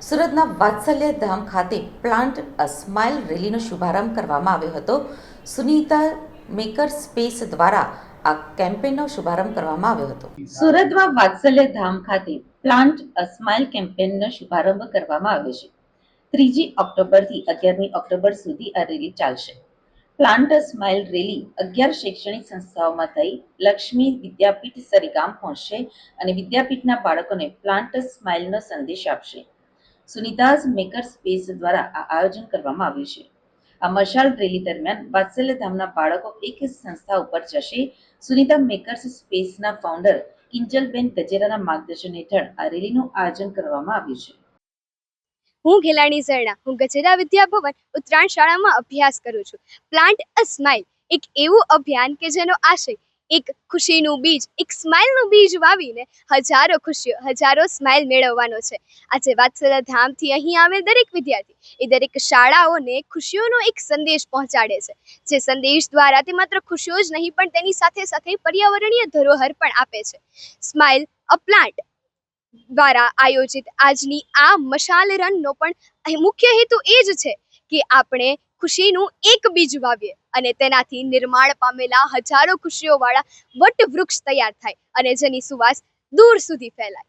સુરતના વાત્સલ્ય ધામ ખાતે plant a smile રેલીનો શુભારંભ કરવામાં આવ્યો હતો. સુનિતા મેકર સ્પેસ દ્વારા આ કેમ્પેનનો શુભારંભ કરવામાં આવ્યો હતો. સુરતમાં વાત્સલ્ય ધામ ખાતે પ્લાન્ટ અ સ્માઇલ કેમ્પેનનો શુભારંભ કરવામાં આવ્યો છે. 3 ઓક્ટોબરથી 11 ઓક્ટોબર સુધી આ રેલી ચાલશે. પ્લાન્ટ અ સ્માઇલ રેલી 11 શૈક્ષણિક સંસ્થાઓમાં થઈ લક્ષ્મી વિદ્યાપીઠ સરીગામ પહોંચશે અને વિદ્યાપીઠના બાળકોને પ્લાન્ટ અ સ્માઇલનો સંદેશ આપશે. સુનિતાઝ મેકર સ્પેસ દ્વારા આ આયોજન કરવામાં આવ્યું છે. આ મશાલ રેલી દરમિયાન વાત્સલ્ય ધામના બાળકો એક સંસ્થા ઉપર જશે. સુનિતા મેકર્સ સ્પેસના ફાઉન્ડર કિંજલબેન ગજેરાના માર્ગદર્શન હેઠળ આ રેલીનું આયોજન કરવામાં આવ્યું છે. હું ઘેલાણી ઝરણા. હું ગજેરા વિદ્યાભવન ઉત્તરાયણ શાળામાં અભ્યાસ કરું છું. પ્લાન્ટ અ સ્માઇલ એક એવું અભિયાન કે જેનો આશય એક ખુશીનું બીજ, એક સ્માઇલનું બીજ વાવીને હજારો ખુશીઓ, હજારો સ્માઇલ મેળવવાનો છે. આજે વાત્સલ્ય ધામથી અહીં આવેલ દરેક વિદ્યાર્થી એ દરેક શાળાઓને ખુશીઓનો એક સંદેશ પહોંચાડે છે. જે સંદેશ દ્વારા તે માત્ર ખુશીઓ જ નહીં પણ તેની સાથે સાથે પર્યાવરણીય ધરોહર પણ આપે છે. સ્માઇલ અ પ્લાન્ટ દ્વારા આયોજિત આજની આ મશાલ રનનો પણ મુખ્ય હેતુ એ જ છે કે આપણે ખુશીનું એક બીજ વાવીએ અને તેનાથી નિર્માણ પામેલા હજારો ખુશીઓવાળા વટવૃક્ષ તૈયાર થાય અને જેની સુવાસ દૂર સુધી ફેલાય.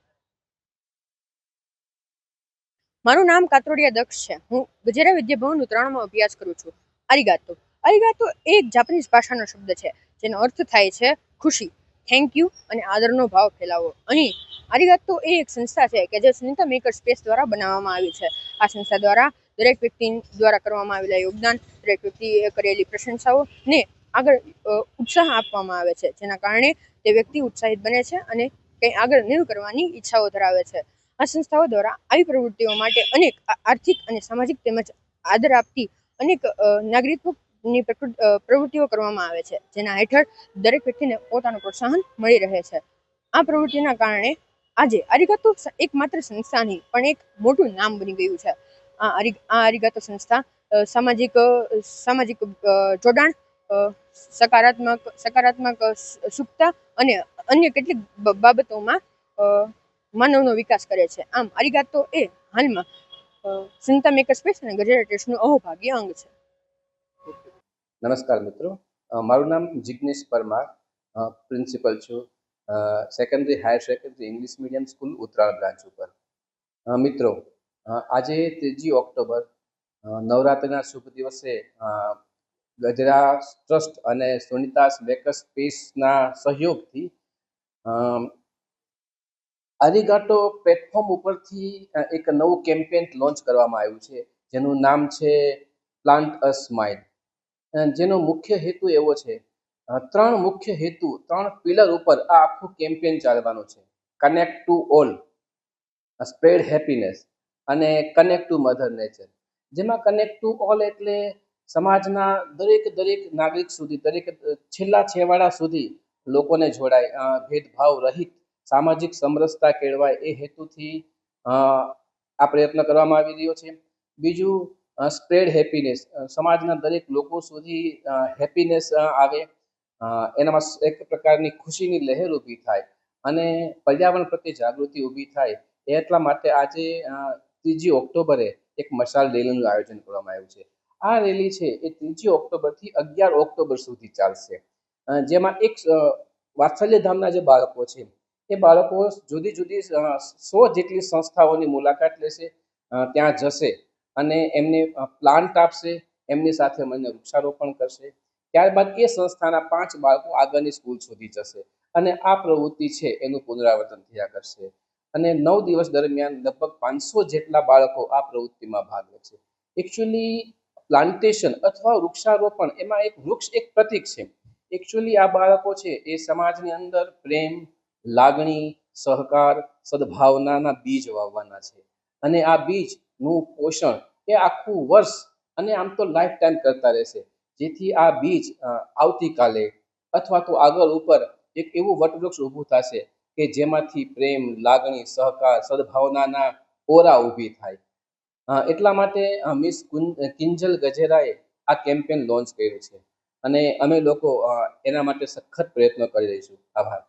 મારું નામ કાતરોડિયા દક્ષ છે. હું ગજેરા વિદ્યાભવન ઉત્તરાયણમાં અભ્યાસ કરું છું. અરિગાતો અરિગાતો એ એક જાપાનીઝ ભાષાનો શબ્દ છે જેનો અર્થ થાય છે ખુશી, થેન્ક યુ અને આદરનો ભાવ ફેલાવો. અહીં અરિગાતો એ એક સંસ્થા છે કે જે સુનિતા મેકર સ્પેસ દ્વારા બનાવવામાં આવી છે. આ સંસ્થા દ્વારા દરેક વ્યક્તિ દ્વારા કરવામાં આવેલા યોગદાન, દરેક વ્યક્તિએ કરેલી પ્રશંસાઓ ને આગળ ઉત્સાહ આપવામાં આવે છે, જેના કારણે તે વ્યક્તિ ઉત્સાહિત બને છે અને કંઈ આગળ નીવ કરવાની ઈચ્છાઓ ધરાવે છે. આ સંસ્થાઓ દ્વારા આવી પ્રવૃત્તિઓ માટે અનેક આર્થિક અને સામાજિક તેમજ આદર આપતી અનેક નાગરિકની પ્રવૃત્તિઓ કરવામાં આવે છે, જેના હેઠળ દરેક વ્યક્તિને પોતાનું પ્રોત્સાહન મળી રહે છે. આ પ્રવૃત્તિના કારણે આજે અરિગાતો એક માત્ર સંસ્થા નહીં પણ એક મોટું નામ બની ગયું છે. આ અરિગાતો સંસ્થા સામાજિક જોડાણ, સકારાત્મક સુખતા અને અન્ય કેટલીક બાબતોમાં માનવનો વિકાસ કરે છે. આમ અરિગાતો એ હાલમાં સુનિતા મેકર સ્પેસ અને ગજેરા ટ્રસ્ટનું અહોભાગ્ય અંગ છે. નમસ્કાર મિત્રો, મારું નામ જિગ્નેશ પરમાર, પ્રિન્સિપલ છું, secondary higher secondary English medium school Uttarayan branch ઉપર. મિત્રો, આજે 3 ઓક્ટોબર નવરાત્રિના શુભ દિવસે ગજરા ટ્રસ્ટ અને સુનિતા મેકર સ્પેસના સહયોગથી અરિગાટો પ્લેટફોર્મ ઉપરથી એક નવું કેમ્પેન લોન્ચ કરવામાં આવ્યું છે જેનું નામ છે પ્લાન્ટ અ સ્માઇલ. જેનો મુખ્ય હેતુ એવો છે, 3 મુખ્ય હેતુ, 3 પિલર ઉપર આ આખું કેમ્પેન ચાલવાનું છે. Connect to all, spread happiness અને કનેક્ટ ટુ મધર નેચર. જેમાં કનેક્ટ ટુ ઓલ એટલે સમાજના દરેક નાગરિક સુધી, દરેક છેલ્લા છેવાડા સુધી લોકોને જોડાય, ભેદભાવ રહિત સામાજિક સમરસતા કેળવાય એ હેતુથી આ પ્રયત્ન કરવામાં આવી રહ્યો છે. બીજું, સ્પ્રેડ હેપીનેસ, સમાજના દરેક લોકો સુધી હેપીનેસ આવે, એનામાં એક પ્રકારની ખુશીની લહેર ઊભી થાય અને પર્યાવરણ પ્રત્યે જાગૃતિ ઊભી થાય. એટલા માટે આજે 3 ઓક્ટોબરે એક મશાલ રેલીનું આયોજન કરવામાં આવ્યું છે. આ રેલી છે એ 3 ઓક્ટોબરથી 11 ઓક્ટોબર સુધી ચાલશે. જેમાં એક વાત્સલ્ય ધામના જે બાળકો છે એ બાળકો જુદી 100 જેટલી સંસ્થાઓની મુલાકાત લેશે, ત્યાં જશે અને એમને પ્લાન્ટ આપશે, એમની સાથે મળીને વૃક્ષારોપણ કરશે. ત્યારબાદ એ સંસ્થાના 5 બાળકો આગળની સ્કૂલ સુધી જશે અને આ પ્રવૃત્તિ છે એનું પુનરાવર્તન થયા કરશે અને 9 દિવસ દરમિયાન લગભગ 500 જેટલા બાળકો આ પ્રવૃત્તિમાં ભાગ લેશે. એકચ્યુઅલી પ્લાન્ટેશન અથવા વૃક્ષારોપણ, એમાં એક વૃક્ષ એક પ્રતીક છે. એકચ્યુઅલી આ બાળકો છે એ સમાજની અંદર પ્રેમ, લાગણી, સહકાર, સદભાવનાના બીજ વાવવાના છે અને આ બીજનું પોષણ એ આખું વર્ષ અને આમ તો લાઈફ ટાઈમ કરતા રહેશે, જેથી આ બીજ આવતીકાલે અથવા તો આગળ ઉપર એક એવું વટવૃક્ષ ઊભું થશે કે જેમાંથી પ્રેમ, લાગણી, સહકાર, સદભાવનાના ઓરા ઊભી થાય. એટલા માટે મિસ કિંજલ ગજેરાએ આ કેમ્પેન લોન્ચ કર્યું છે અને અમે લોકો એના માટે સખત પ્રયત્નો કરી રહીશું. આભાર.